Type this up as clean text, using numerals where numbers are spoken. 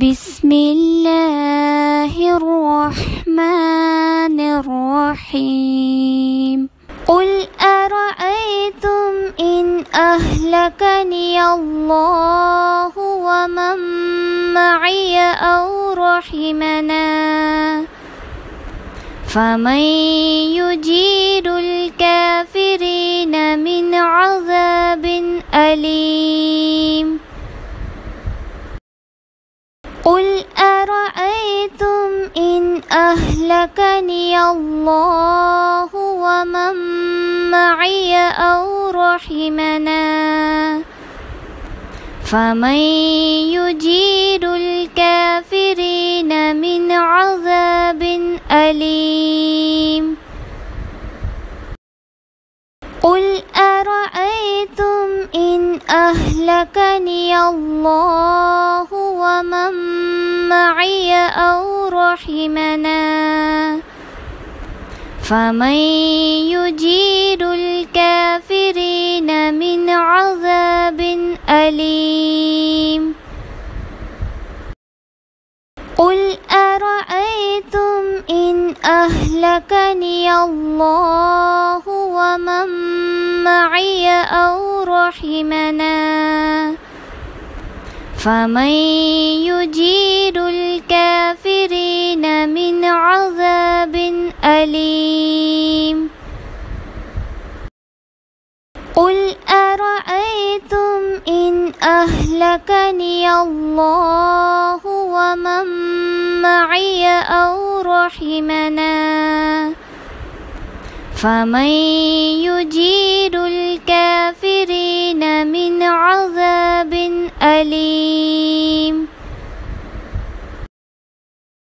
بسم الله الرحمن الرحيم قل أرأيتم إن أهلكني الله ومن معي أو رحمنا فمن يجير الكافرين من عذاب أليم قل أرأيتم إن أهلكني الله ومن معي أو رحمنا فمن يجير الكافرين من عذاب أليم قل أرأيتم إن أهلكني الله ومن معي أو رحمنا فمن يجير الكافرين من عذاب أليم قل أرأيتم إن أهلكني الله ومن معي أو رحمنا فمن يجير الكافرين من عذاب أليم قل أرأيتم إن أهلكني الله ومن معي أو رحمنا فمن يجير الكافرين من عذاب أليم